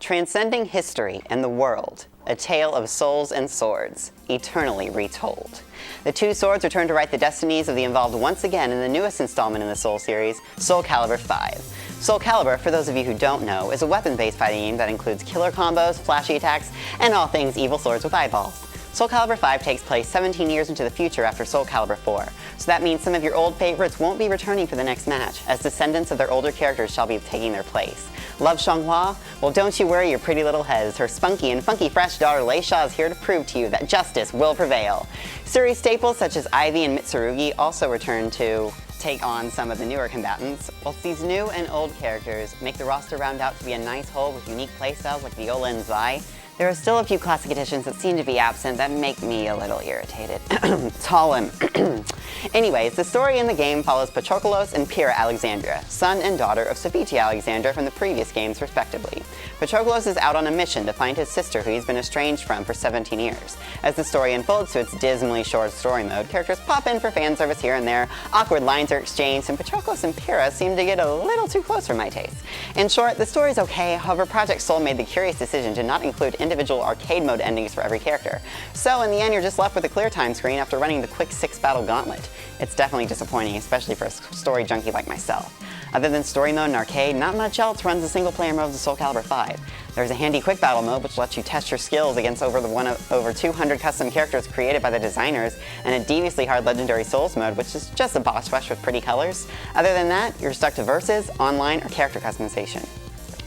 Transcending history and the world, a tale of souls and swords, eternally retold. The two swords return to right the destinies of the involved once again in the newest installment in the Soul series, Soul Calibur 5. Soul Calibur, for those of you who don't know, is a weapon-based fighting game that includes killer combos, flashy attacks, and all things evil swords with eyeballs. Soul Calibur 5 takes place 17 years into the future after Soul Calibur 4, so that means some of your old favorites won't be returning for the next match, as descendants of their older characters shall be taking their place. Love Xianghua? Well, don't you worry your pretty little heads. Her spunky and funky fresh daughter Lei Sha is here to prove to you that justice will prevail. Series staples such as Ivy and Mitsurugi also return to take on some of the newer combatants, whilst these new and old characters make the roster round out to be a nice whole with unique playstyles like Viola and Zai. There are still a few classic additions that seem to be absent that make me a little irritated. Talem. Anyways, the story in the game follows Patroklos and Pyrrha Alexandria, son and daughter of Saviti Alexandra from the previous games respectively. Patroklos is out on a mission to find his sister who he's been estranged from for 17 years. As the story unfolds to its dismally short story mode, characters pop in for fan service here and there, awkward lines are exchanged, and Patroklos and Pyrrha seem to get a little too close for my taste. In short, the story's okay, however Project Soul made the curious decision to not include individual arcade mode endings for every character. So in the end, you're just left with a clear time screen after running the quick 6-battle gauntlet. It's definitely disappointing, especially for a story junkie like myself. Other than story mode and arcade, not much else runs the single-player modes of Soul Calibur 5. There's a handy quick battle mode which lets you test your skills against over 200 custom characters created by the designers, and a deviously hard Legendary Souls mode which is just a boss rush with pretty colors. Other than that, you're stuck to versus, online, or character customization.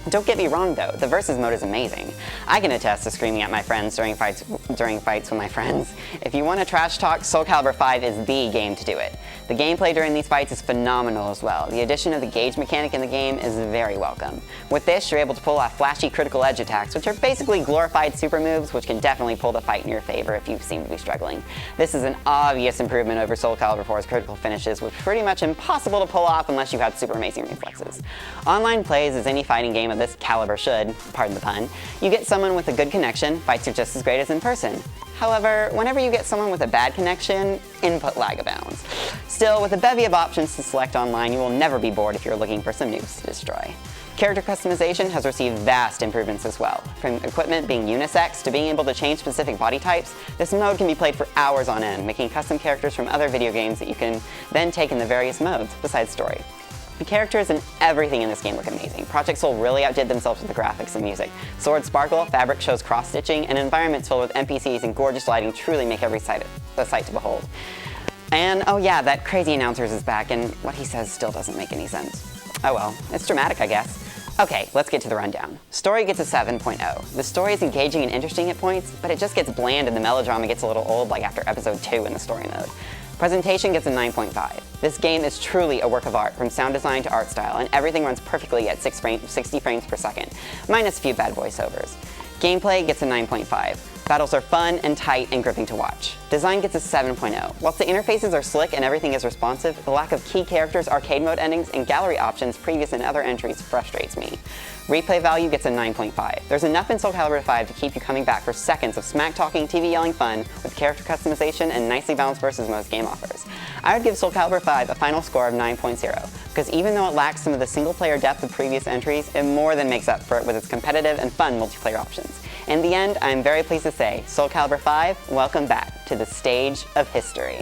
Don't get me wrong though, the versus mode is amazing. I can attest to screaming at my friends during fights with my friends. If you want to trash talk, Soul Calibur 5 is the game to do it. The gameplay during these fights is phenomenal as well. The addition of the gauge mechanic in the game is very welcome. With this, you're able to pull off flashy critical edge attacks, which are basically glorified super moves, which can definitely pull the fight in your favor if you seem to be struggling. This is an obvious improvement over Soul Calibur 4's critical finishes, which are pretty much impossible to pull off unless you have super amazing reflexes. Online plays as any fighting game of this caliber should, pardon the pun. You get someone with a good connection, fights are just as great as in person. However, whenever you get someone with a bad connection, input lag abounds. Still, with a bevy of options to select online, you will never be bored if you're looking for some noobs to destroy. Character customization has received vast improvements as well. From equipment being unisex to being able to change specific body types, this mode can be played for hours on end, making custom characters from other video games that you can then take in the various modes, besides story. The characters and everything in this game look amazing. Project Soul really outdid themselves with the graphics and music. Swords sparkle, fabric shows cross-stitching, and environments filled with NPCs and gorgeous lighting truly make every sight a sight to behold. And oh yeah, that crazy announcer is back, and what he says still doesn't make any sense. Oh well, it's dramatic, I guess. Okay, let's get to the rundown. Story gets a 7.0. The story is engaging and interesting at points, but it just gets bland and the melodrama gets a little old like after episode 2 in the story mode. Presentation gets a 9.5. This game is truly a work of art, from sound design to art style, and everything runs perfectly at 60 frames per second, minus a few bad voiceovers. Gameplay gets a 9.5. Battles are fun and tight and gripping to watch. Design gets a 7.0. Whilst the interfaces are slick and everything is responsive, the lack of key characters, arcade mode endings, and gallery options previous in other entries frustrates me. Replay value gets a 9.5. There's enough in Soul Calibur 5 to keep you coming back for seconds of smack-talking, TV-yelling fun with character customization and nicely balanced versus most game offers. I would give Soul Calibur 5 a final score of 9.0, because even though it lacks some of the single-player depth of previous entries, it more than makes up for it with its competitive and fun multiplayer options. In the end, I am very pleased to say, Soul Calibur 5, welcome back to the stage of history.